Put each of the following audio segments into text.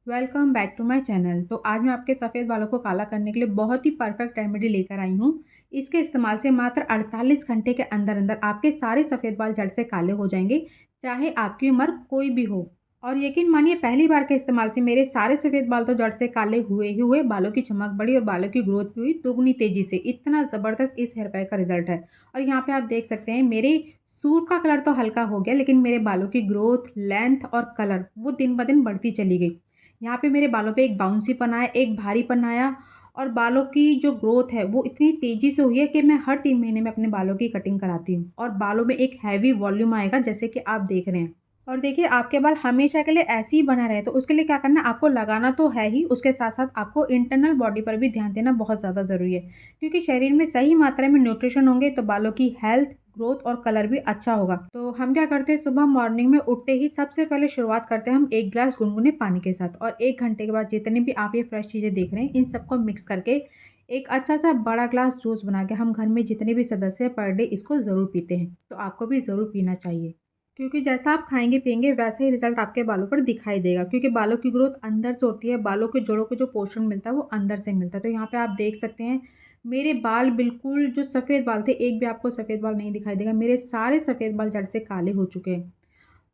Welcome back to my channel. तो आज मैं आपके सफ़ेद बालों को काला करने के लिए बहुत ही परफेक्ट रेमेडी लेकर आई हूँ। इसके इस्तेमाल से मात्र 48 घंटे के अंदर अंदर आपके सारे सफ़ेद बाल जड़ से काले हो जाएंगे, चाहे आपकी उम्र कोई भी हो। और यकीन मानिए, पहली बार के इस्तेमाल से मेरे सारे सफ़ेद बाल तो जड़ से काले हुए ही हुए, बालों की चमक बढ़ी और बालों की ग्रोथ भी हुई दोगुनी तेज़ी से। इतना ज़बरदस्त इस हेयर पैक का रिजल्ट है। और यहाँ पे आप देख सकते हैं, मेरे सूट का कलर तो हल्का हो गया, लेकिन मेरे बालों की ग्रोथ, लेंथ और कलर वो दिन ब दिन बढ़ती चली गई। यहाँ पे मेरे बालों पे एक बाउंसीपन आया, एक भारीपन आया और बालों की जो ग्रोथ है वो इतनी तेज़ी से हुई है कि मैं हर 3 महीने में अपने बालों की कटिंग कराती हूँ और बालों में एक हैवी वॉल्यूम आएगा, जैसे कि आप देख रहे हैं। और देखिए, आपके बाल हमेशा के लिए ऐसे ही बना रहे तो उसके लिए क्या करना है, आपको लगाना तो है ही, उसके साथ-साथ आपको इंटरनल बॉडी पर भी ध्यान देना बहुत ज़्यादा ज़रूरी है। क्योंकि शरीर में सही मात्रा में न्यूट्रिशन होंगे तो बालों की हेल्थ, ग्रोथ और कलर भी अच्छा होगा। तो हम क्या करते हैं, सुबह मॉर्निंग में उठते ही सबसे पहले शुरुआत करते हैं हम 1 ग्लास गुनगुने पानी के साथ, और 1 घंटे के बाद जितनी भी आप ये फ्रेश चीज़ें देख रहे हैं, इन सबको मिक्स करके एक अच्छा-सा बड़ा ग्लास जूस बना के हम घर में जितने भी सदस्य हैं पर डे इसको ज़रूर पीते हैं। तो आपको भी ज़रूर पीना चाहिए। क्योंकि जैसा आप खाएँगे पिएँगे वैसा ही रिज़ल्ट आपके बालों पर दिखाई देगा, क्योंकि बालों की ग्रोथ अंदर से होती है, बालों के जड़ों को जो पोषण मिलता है वो अंदर से मिलता है। तो यहाँ पे आप देख सकते हैं, मेरे बाल बिल्कुल जो सफ़ेद बाल थे, एक भी आपको सफ़ेद बाल नहीं दिखाई देगा। मेरे सारे सफ़ेद बाल जड़ से काले हो चुके हैं।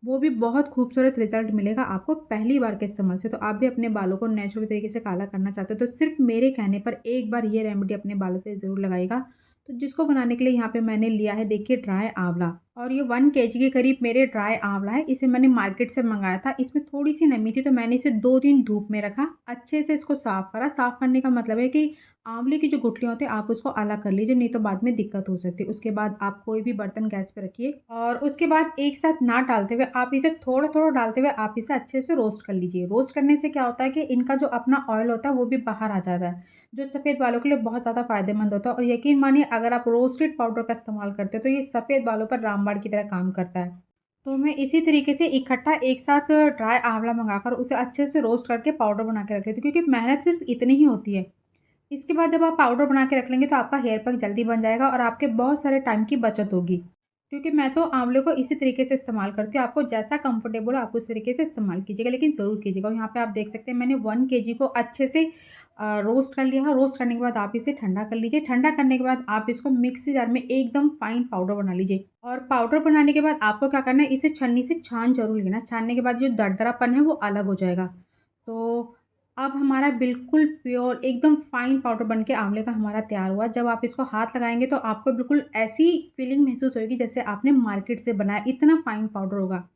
वो भी बहुत खूबसूरत रिज़ल्ट मिलेगा आपको पहली बार के इस्तेमाल से। तो आप भी अपने बालों को नेचुरल तरीके से काला करना चाहते हो तो सिर्फ़ मेरे कहने पर एक बार ये रेमेडी अपने बालों पे ज़रूर लगाइएगा। तो जिसको बनाने के लिए यहाँ पे मैंने लिया है, देखिए, ड्राई आँवला, और ये 1 केजी के करीब मेरे ड्राई आँवला है। इसे मैंने मार्केट से मँगाया था। इसमें थोड़ी-सी नमी थी तो मैंने इसे 2 दिन धूप में रखा, अच्छे से इसको साफ़ करा। साफ़ करने का मतलब है कि आँवले की जो गुठलियाँ होती हैं आप उसको अलग कर लीजिए, नहीं तो बाद में दिक्कत हो सकती है। उसके बाद आप कोई भी बर्तन गैस पे रखिए और उसके बाद एक साथ ना डालते हुए आप इसे थोड़ा-थोड़ा डालते हुए आप इसे अच्छे से रोस्ट कर लीजिए। रोस्ट करने से क्या होता है कि इनका जो अपना ऑयल होता है वो भी बाहर आ जाता है, जो सफ़ेद बालों के लिए बहुत ज़्यादा फ़ायदेमंद होता है। और यकीन मानिए, अगर आप रोस्टेड पाउडर का इस्तेमाल करते हो तो ये सफ़ेद बालों पर रामबाण की तरह काम करता है। तो मैं इसी तरीके से इकट्ठा एक साथ ड्राई आँवला मँगाकर उसे अच्छे से रोस्ट करके पाउडर बना के रख लेती हूँ, क्योंकि मेहनत सिर्फ़ इतनी ही होती है। इसके बाद जब आप पाउडर बना के रख लेंगे तो आपका हेयर पैक जल्दी बन जाएगा और आपके बहुत सारे टाइम की बचत होगी। क्योंकि मैं तो आँवले को इसी तरीके से इस्तेमाल करती हूँ, आपको जैसा कंफर्टेबल हो आप उस तरीके से इस्तेमाल कीजिएगा, लेकिन ज़रूर कीजिएगा। और यहाँ पे आप देख सकते हैं, मैंने 1 केजी को अच्छे से रोस्ट कर लिया है। रोस्ट करने के बाद आप इसे ठंडा कर लीजिए। ठंडा करने के बाद आप इसको मिक्सी जार में एकदम फाइन पाउडर बना लीजिए। और पाउडर बनाने के बाद आपको क्या करना है, इसे छन्नी से छान ज़रूर लेना। छानने के बाद जो दरदरापन है वो अलग हो जाएगा। तो अब हमारा बिल्कुल प्योर एकदम फाइन पाउडर बन के आँवले का हमारा तैयार हुआ। जब आप इसको हाथ लगाएँगे तो आपको बिल्कुल ऐसी फीलिंग महसूस होएगी जैसे आपने मार्केट से बनाया, इतना फाइन पाउडर होगा।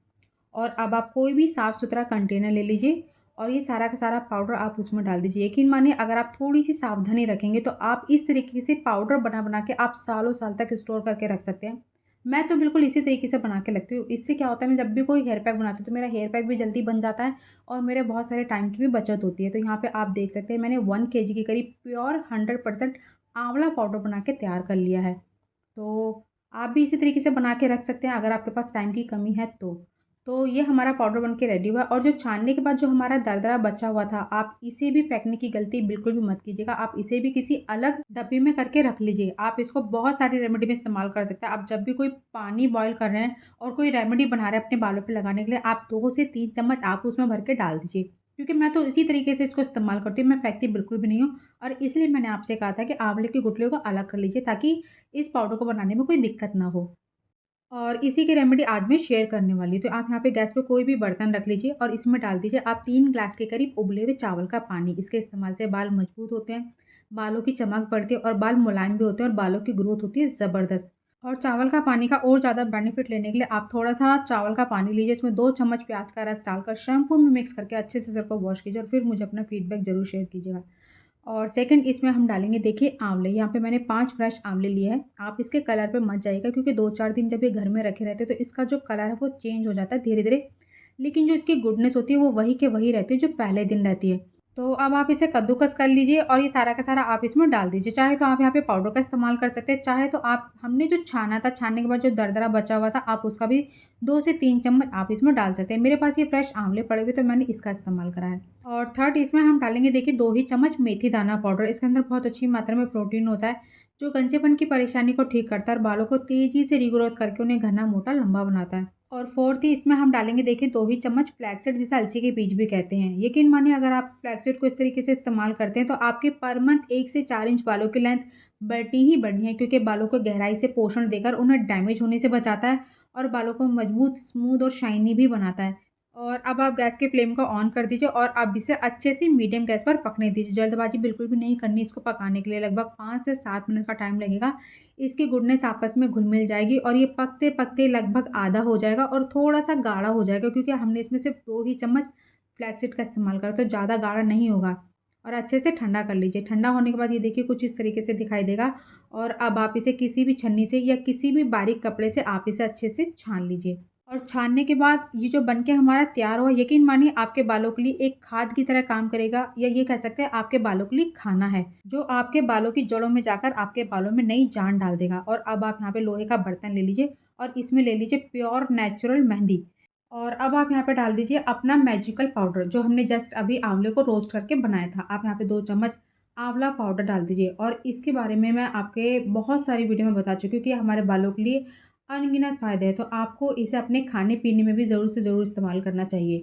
और अब आप कोई भी साफ़-सुथरा कंटेनर ले लीजिए और ये सारा का सारा पाउडर आप उसमें डाल दीजिए। यकीन मानिए, अगर आप थोड़ी-सी सावधानी रखेंगे तो आप इस तरीके से पाउडर बना-बना के आप सालों साल तक स्टोर करके रख सकते हैं। मैं तो बिल्कुल इसी तरीके से बना के रखती हूँ। इससे क्या होता है, मैं जब भी कोई हेयर पैक बनाती हूँ तो मेरा हेयर पैक भी जल्दी बन जाता है और मेरे बहुत सारे टाइम की भी बचत होती है। तो यहाँ पे आप देख सकते हैं, मैंने 1 केजी के करीब प्योर 100% आँवला पाउडर बना के तैयार कर लिया है। तो आप भी इसी तरीके से बना के रख सकते हैं अगर आपके पास टाइम की कमी है तो। तो ये हमारा पाउडर बन के रेडी हुआ है, और जो छानने के बाद जो हमारा दरदरा बचा हुआ था, आप इसे भी फेंकने की गलती बिल्कुल भी मत कीजिएगा। आप इसे भी किसी अलग डब्बे में करके रख लीजिए। आप इसको बहुत सारी रेमेडी में इस्तेमाल कर सकते हैं। आप जब भी कोई पानी बॉयल कर रहे हैं और कोई रेमेडी बना रहे हैं अपने बालों पे लगाने के लिए, आप 2 से 3 चम्मच आप उसमें भर के डाल दीजिए। क्योंकि मैं तो इसी तरीके से इसको इस्तेमाल करती हूँ, मैं फेंकती बिल्कुल भी नहीं हूँ। और इसलिए मैंने आपसे कहा था कि आँवले की गुठलियों को अलग कर लीजिए, ताकि इस पाउडर को बनाने में कोई दिक्कत ना हो। और इसी की रेमेडी आज मैं शेयर करने वाली हूँ। तो आप यहाँ पे गैस पे कोई भी बर्तन रख लीजिए और इसमें डाल दीजिए आप 3 ग्लास के करीब उबले हुए चावल का पानी। इसके इस्तेमाल से बाल मजबूत होते हैं, बालों की चमक बढ़ती है और बाल मुलायम भी होते हैं और बालों की ग्रोथ होती है ज़बरदस्त। और चावल का पानी का और ज़्यादा बेनिफिट लेने के लिए आप थोड़ा-सा चावल का पानी लीजिए, इसमें 2 चम्मच प्याज का रस डालकर शैम्पू में मिक्स करके अच्छे से सर को वॉश कीजिए और फिर मुझे अपना फीडबैक ज़रूर शेयर कीजिएगा। और सेकंड, इसमें हम डालेंगे, देखिए, आँवले। यहाँ पे मैंने 5 फ्रेश आँवले लिए हैं। आप इसके कलर पे मत जाइएगा, क्योंकि 2-4 दिन जब ये घर में रखे रहते हैं तो इसका जो कलर है वो चेंज हो जाता है धीरे-धीरे। लेकिन जो इसकी गुडनेस होती है वो वही के वही रहती है जो पहले दिन रहती है। तो अब आप इसे कद्दूकस कर लीजिए और ये सारा का सारा आप इसमें डाल दीजिए। चाहे तो आप यहाँ पे पाउडर का इस्तेमाल कर सकते हैं, चाहे तो आप, हमने जो छाना था, छानने के बाद जो दरदरा बचा हुआ था, आप उसका भी 2 से 3 चम्मच आप इसमें डाल सकते हैं। मेरे पास ये फ्रेश आँवले पड़े हुए तो मैंने इसका इस्तेमाल करा है। और थर्ड, इसमें हम डालेंगे, देखिए, 2 ही चम्मच मेथी दाना पाउडर। इसके अंदर बहुत अच्छी मात्रा में प्रोटीन होता है, जो गंजेपन की परेशानी को ठीक करता है और बालों को तेज़ी से रीग्रोथ करके उन्हें घना, मोटा, लंबा बनाता है। और फोर्थ ही इसमें हम डालेंगे देखिए 2 ही चम्मच फ्लैक्ससीड जिसे अलसी के बीज भी कहते हैं। यकीन मानिए अगर आप फ्लैक्ससीड को इस तरीके से इस्तेमाल करते हैं तो आपके पर मंथ 1 से 4 इंच बालों की लेंथ बढ़नी ही बढ़नी है क्योंकि बालों को गहराई से पोषण देकर उन्हें डैमेज होने से बचाता है और बालों को मजबूत, स्मूथ और शाइनी भी बनाता है। और अब आप गैस के फ्लेम को ऑन कर दीजिए और अब इसे अच्छे से मीडियम गैस पर पकने दीजिए। जल्दबाजी बिल्कुल भी नहीं करनी इसको पकाने के लिए, लगभग 5 से 7 मिनट का टाइम लगेगा। इसकी गुडनेस आपस में घुल-मिल जाएगी और ये पकते-पकते लगभग आधा हो जाएगा और थोड़ा-सा गाढ़ा हो जाएगा क्योंकि हमने इसमें सिर्फ़ 2 ही चम्मच फ्लैक्ससीड का इस्तेमाल करा, तो ज़्यादा गाढ़ा नहीं होगा। और अच्छे से ठंडा कर लीजिए। ठंडा होने के बाद ये देखिए कुछ इस तरीके से दिखाई देगा और अब आप इसे किसी भी छन्नी से या किसी भी बारीक कपड़े से आप इसे अच्छे से छान लीजिए। और छानने के बाद ये जो बन के हमारा तैयार हुआ, यकीन मानिए आपके बालों के लिए एक खाद की तरह काम करेगा या ये कह सकते हैं आपके बालों के लिए खाना है, जो आपके बालों की जड़ों में जाकर आपके बालों में नई जान डाल देगा। और अब आप यहाँ पे लोहे का बर्तन ले लीजिए और इसमें ले लीजिए प्योर नेचुरल मेहंदी। और अब आप यहाँ पे डाल दीजिए अपना मैजिकल पाउडर जो हमने जस्ट अभी आंवले को रोस्ट करके बनाया था। आप यहाँ पे 2 चम्मच आंवला पाउडर डाल दीजिए और इसके बारे में मैं आपके बहुत सारी वीडियो में बता चुकी हूँ कि हमारे बालों के लिए अनगिनत फ़ायदे हैं, तो आपको इसे अपने खाने-पीने में भी ज़रूर से ज़रूर इस्तेमाल करना चाहिए।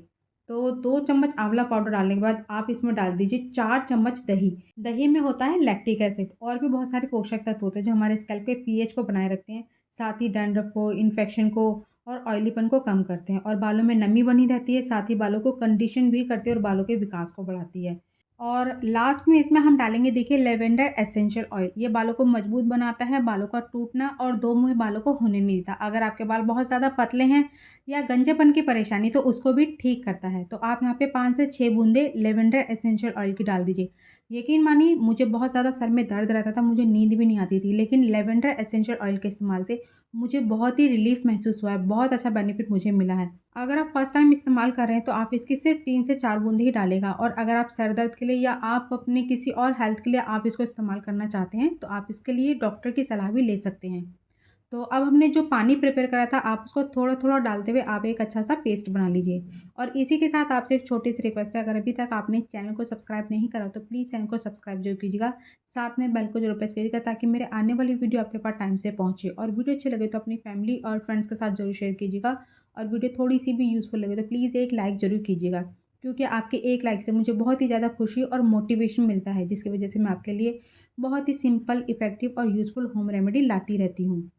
तो 2 चम्मच आंवला पाउडर डालने के बाद आप इसमें डाल दीजिए 4 चम्मच दही। दही में होता है लैक्टिक एसिड और भी बहुत सारे पोषक तत्व होते हैं जो हमारे स्कैल्प के पीएच को बनाए रखते हैं, साथ ही डैंड्रफ को, इन्फेक्शन को और ऑयलीपन को कम करते हैं और बालों में नमी बनी रहती है, साथ ही बालों को कंडीशन भी करती है और बालों के विकास को बढ़ाती है। और लास्ट में इसमें हम डालेंगे देखिए लेवेंडर एसेंशियल ऑयल। ये बालों को मजबूत बनाता है, बालों का टूटना और दो मुँहे बालों को होने नहीं देता। अगर आपके बाल बहुत ज़्यादा पतले हैं या गंजेपन की परेशानी तो उसको भी ठीक करता है। तो आप यहाँ पे 5 से 6 बूंदे लेवेंडर एसेंशियल ऑयल की डाल दीजिए। यकीन मानिए मुझे बहुत ज़्यादा सर में दर्द रहता था, मुझे नींद भी नहीं आती थी, लेकिन लेवेंडर एसेंशियल ऑयल के इस्तेमाल से मुझे बहुत ही रिलीफ़ महसूस हुआ है, बहुत अच्छा बेनिफिट मुझे मिला है। अगर आप फर्स्ट टाइम इस्तेमाल कर रहे हैं तो आप इसकी सिर्फ 3 से 4 बूंद ही डालेगा और अगर आप सर दर्द के लिए या आप अपने किसी और हेल्थ के लिए आप इसको इस्तेमाल करना चाहते हैं तो आप इसके लिए डॉक्टर की सलाह भी ले सकते हैं। तो अब हमने जो पानी प्रिपेयर करा था आप उसको थोड़ा-थोड़ा डालते हुए आप एक अच्छा-सा पेस्ट बना लीजिए। और इसी के साथ आपसे एक छोटी-सी रिक्वेस्ट है, अगर अभी तक आपने चैनल को सब्सक्राइब नहीं करा तो प्लीज़ चैनल को सब्सक्राइब ज़रूर कीजिएगा। साथ में बेल को ज़रूर प्रेस कीजिएगा ताकि मेरे आने वाली वीडियो आपके पास टाइम से पहुँचे। और वीडियो अच्छी लगे तो अपनी फैमिली और फ्रेंड्स के साथ ज़रूर शेयर कीजिएगा और वीडियो थोड़ी-सी भी यूज़फुल लगे तो प्लीज़ एक लाइक ज़रूर कीजिएगा। क्योंकि आपके एक लाइक से मुझे बहुत ही ज़्यादा खुशी और मोटिवेशन मिलता है जिसकी वजह से मैं आपके लिए बहुत ही सिंपल, इफ़ेक्टिव और यूज़फुल होम रेमेडी लाती रहती हूँ।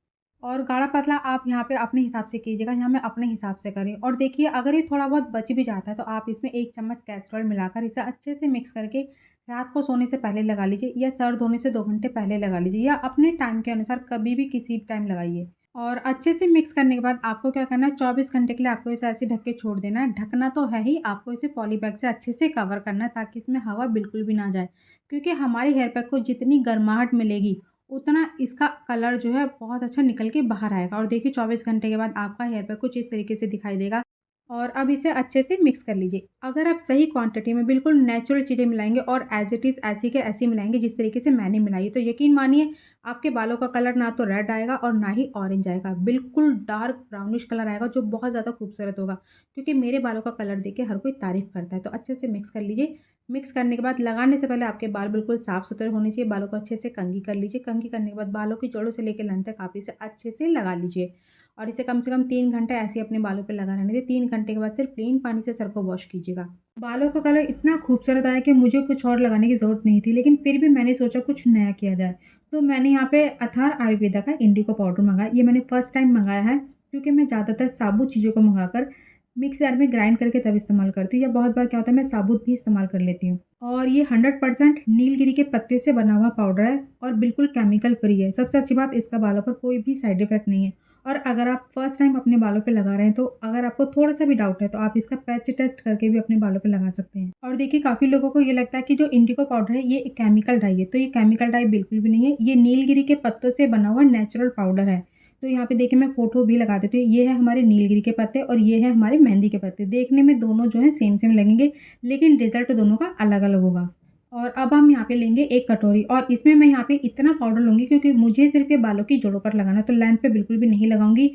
और गाढ़ा-पतला आप यहाँ पे अपने हिसाब से कीजिएगा, यहाँ मैं अपने हिसाब से करी और देखिए अगर ये थोड़ा बहुत बच भी जाता है तो आप इसमें 1 चम्मच कैस्टर ऑयल मिलाकर इसे अच्छे से मिक्स करके रात को सोने से पहले लगा लीजिए या सर धोने से 2 घंटे पहले लगा लीजिए या अपने टाइम के अनुसार कभी भी किसी भी टाइम लगाइए। और अच्छे से मिक्स करने के बाद आपको क्या करना है, 24 घंटे के लिए आपको इसे ऐसे ढक के छोड़ देना है। ढकना तो है ही, आपको इसे पॉली बैग से अच्छे से कवर करना है ताकि इसमें हवा बिल्कुल भी ना जाए। क्योंकि हमारे हेयर पैक को जितनी गर्माहट मिलेगी उतना इसका कलर जो है बहुत अच्छा निकल के बाहर आएगा। और देखिए 24 घंटे के बाद आपका हेयर पैक कुछ इस तरीके से दिखाई देगा। और अब इसे अच्छे से मिक्स कर लीजिए। अगर आप सही क्वांटिटी में बिल्कुल नेचुरल चीज़ें मिलाएँगे और एज़ इट इज़ ऐसी के ऐसी मिलाएँगे जिस तरीके से मैंने मिलाई है, तो यकीन मानिए आपके बालों का कलर ना तो रेड आएगा और ना ही ऑरेंज आएगा। बिल्कुल डार्क ब्राउनिश कलर आएगा जो बहुत ज़्यादा खूबसूरत होगा। क्योंकि मेरे बालों का कलर देख के हर कोई तारीफ़ करता है। तो अच्छे से मिक्स कर लीजिए। मिक्स करने के बाद लगाने से पहले आपके बाल बिल्कुल साफ-सुथरे होने चाहिए। बालों को अच्छे से कंघी कर लीजिए। कंघी करने के बाद बालों की जड़ों से लेकर लेंथ तक आप इसे अच्छे से लगा लीजिए। और इसे कम से कम 3 घंटे ऐसे ही अपने बालों पे लगा रहने दें। 3 घंटे के बाद सिर्फ प्लेन पानी से सर को वॉश कीजिएगा। बालों का कलर इतना खूबसूरत आया कि मुझे कुछ और लगाने की ज़रूरत नहीं थी, लेकिन फिर भी मैंने सोचा कुछ नया किया जाए। तो मैंने यहाँ पे अथार आयुर्वेदा का इंडिगो पाउडर मँगाया। ये मैंने फर्स्ट टाइम मँगाया है क्योंकि मैं ज़्यादातर साबुत चीज़ों को मँगाकर मिक्सर में ग्राइंड करके तब इस्तेमाल करती हूँ या बहुत बार क्या होता है मैं साबुत भी इस्तेमाल कर लेती हूँ। और ये 100% नीलगिरी के पत्ते से बना हुआ पाउडर है और बिल्कुल केमिकल फ्री है। सबसे अच्छी बात इसका बालों पर कोई भी साइड इफ़ेक्ट नहीं है। और अगर आप फर्स्ट टाइम अपने बालों पे लगा रहे हैं तो अगर आपको थोड़ा-सा भी डाउट है तो आप इसका पैच टेस्ट करके भी अपने बालों पे लगा सकते हैं। और देखिए काफ़ी लोगों को ये लगता है कि जो इंडिगो पाउडर है ये एक केमिकल डाई है, तो ये केमिकल डाई बिल्कुल भी नहीं है। ये नीलगिरी के पत्तों से बना हुआ नेचुरल पाउडर है। तो यहाँ पे देखिए मैं फ़ोटो भी लगा देती हूँ। ये है हमारे नीलगिरी के पत्ते और ये है हमारे मेहंदी के पत्ते। देखने में दोनों जो है सेम-सेम लगेंगे, लेकिन रिज़ल्ट दोनों का अलग-अलग होगा। और अब हम यहाँ पे लेंगे एक कटोरी और इसमें मैं यहाँ पे इतना पाउडर लूँगी क्योंकि मुझे सिर्फ़ ये बालों की जड़ों पर लगाना है, तो लेंथ पे बिल्कुल भी नहीं लगाऊँगी।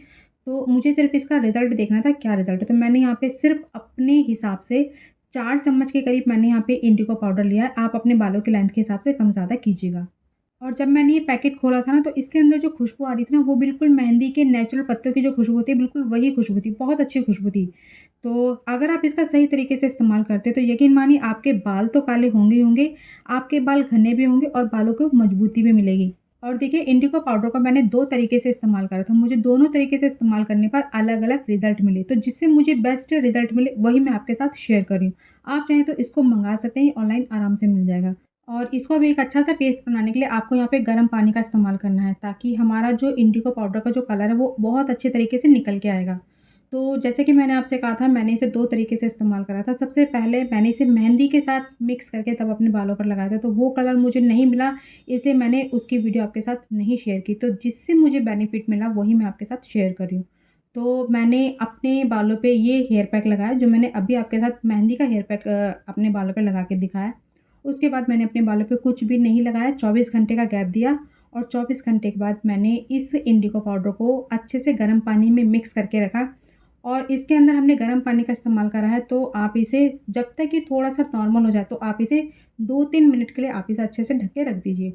तो मुझे सिर्फ़ इसका रिज़ल्ट देखना था क्या रिज़ल्ट है। तो मैंने यहाँ पे सिर्फ़ अपने हिसाब से 4 चम्मच के करीब मैंने यहाँ पे इंडिगो पाउडर लिया है। आप अपने बालों की लेंथ के हिसाब से कम-ज़्यादा कीजिएगा। और जब मैंने ये पैकेट खोला था ना, तो इसके अंदर जो खुशबू आ रही थी ना, वो बिल्कुल मेहंदी के नेचुरल पत्तों की जो खुशबू होती है, बिल्कुल वही खुशबू थी, बहुत अच्छी खुशबू थी। तो अगर आप इसका सही तरीके से इस्तेमाल करते हैं, तो यकीन मानिए आपके बाल तो काले होंगे ही होंगे, आपके बाल घने भी होंगे और बालों को मजबूती भी मिलेगी। और देखिए इंडिगो पाउडर को मैंने 2 तरीके से इस्तेमाल करा था, मुझे दोनों तरीके से इस्तेमाल करने पर अलग-अलग रिज़ल्ट मिले, तो जिससे मुझे बेस्ट रिज़ल्ट मिले, वही मैं आपके साथ शेयर कर रही हूँ। आप चाहें तो इसको मँगा सकते हैं, ऑनलाइन आराम से मिल जाएगा। और इसको भी एक अच्छा-सा पेस्ट बनाने के लिए आपको यहाँ पे गर्म पानी का इस्तेमाल करना है, ताकि हमारा जो इंडिगो पाउडर का जो कलर है, वो बहुत अच्छे तरीके से निकल के आएगा। तो जैसे कि मैंने आपसे कहा था, मैंने इसे 2 तरीके से इस्तेमाल करा था। सबसे पहले मैंने इसे मेहंदी के साथ मिक्स करके तब अपने बालों पर लगाया था, तो वो कलर मुझे नहीं मिला, इसलिए मैंने उसकी वीडियो आपके साथ नहीं शेयर की। तो जिससे मुझे बेनिफिट मिला, वही मैं आपके साथ शेयर कर रही हूँ। तो मैंने अपने बालों पे ये हेयर पैक लगाया, जो मैंने अभी आपके साथ मेहंदी का हेयर पैक अपने बालों पे लगा के दिखाया। उसके बाद मैंने अपने बालों पे कुछ भी नहीं लगाया, 24 घंटे का गैप दिया और 24 घंटे के बाद मैंने इस इंडिगो पाउडर को अच्छे से गर्म पानी में मिक्स करके रखा और इसके अंदर हमने गर्म पानी का इस्तेमाल करा है, तो आप इसे जब तक ये थोड़ा-सा नॉर्मल हो जाए, तो आप इसे 2-3 मिनट के लिए आप इसे अच्छे से ढक के रख दीजिए।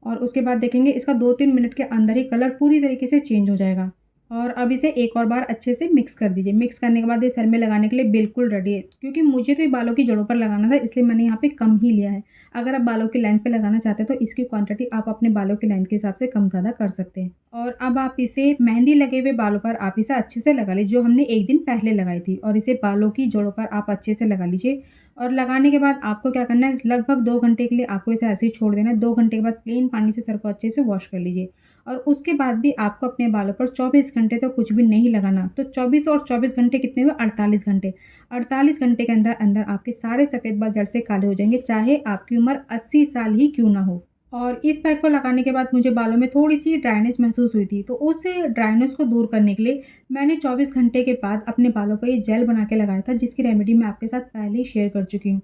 और उसके बाद देखेंगे इसका 2-3 मिनट के अंदर ही कलर पूरी तरीके से चेंज हो जाएगा। और अब इसे एक और बार अच्छे से मिक्स कर दीजिए। मिक्स करने के बाद ये सर में लगाने के लिए बिल्कुल रेडी है। क्योंकि मुझे तो ये बालों की जड़ों पर लगाना था, इसलिए मैंने यहाँ पे कम ही लिया है। अगर आप बालों की लेंथ पे लगाना चाहते हैं, तो इसकी क्वांटिटी आप अपने बालों की लेंथ के हिसाब से कम-ज़्यादा कर सकते हैं। और अब आप इसे मेहंदी लगे हुए बालों पर आप इसे अच्छे से लगा लीजिए, जो हमने 1 दिन पहले लगाई थी, और इसे बालों की जड़ों पर आप अच्छे से लगा लीजिए। और लगाने के बाद आपको क्या करना है, लगभग 2 घंटे के लिए आपको इसे ऐसे ही छोड़ देना है। 2 घंटे के बाद प्लेन पानी से सर को अच्छे से वॉश कर लीजिए। और उसके बाद भी आपको अपने बालों पर 24 घंटे तक कुछ भी नहीं लगाना। तो 24 और 24 घंटे कितने हुए? 48 घंटे। 48 घंटे के अंदर-अंदर आपके सारे सफ़ेद बाल जड़ से काले हो जाएँगे, चाहे आपकी उम्र 80 साल ही क्यों ना हो। और इस पैक को लगाने के बाद मुझे बालों में थोड़ी-सी ड्राइनेस महसूस हुई थी, तो उस ड्राइनेस को दूर करने के लिए मैंने 24 घंटे के बाद अपने बालों पे ये जेल बना के लगाया था, जिसकी रेमेडी मैं आपके साथ पहले ही शेयर कर चुकी हूँ।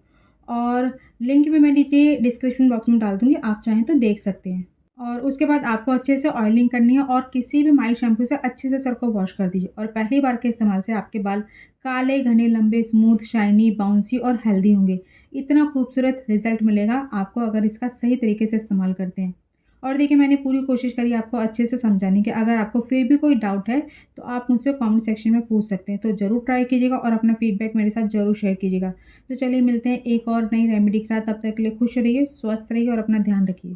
और लिंक भी मैं नीचे डिस्क्रिप्शन बॉक्स में डाल दूँगी, आप चाहें तो देख सकते हैं। और उसके बाद आपको अच्छे से ऑयलिंग करनी है और किसी भी माइल्ड शैम्पू से अच्छे से सर को वॉश कर दीजिए। और पहली बार के इस्तेमाल से आपके बाल काले, घने, लंबे, स्मूथ, शाइनी, बाउंसी और हेल्दी होंगे। इतना खूबसूरत रिज़ल्ट मिलेगा आपको अगर इसका सही तरीके से इस्तेमाल करते हैं। और देखिए मैंने पूरी कोशिश करी आपको अच्छे से समझाने की। अगर आपको फिर भी कोई डाउट है, तो आप मुझसे कमेंट सेक्शन में पूछ सकते हैं। तो ज़रूर ट्राई कीजिएगा और अपना फीडबैक मेरे साथ ज़रूर शेयर कीजिएगा। तो चलिए मिलते हैं एक और नई रेमेडी के साथ, तब तक के लिए खुश रहिए, स्वस्थ रहिए और अपना ध्यान रखिए।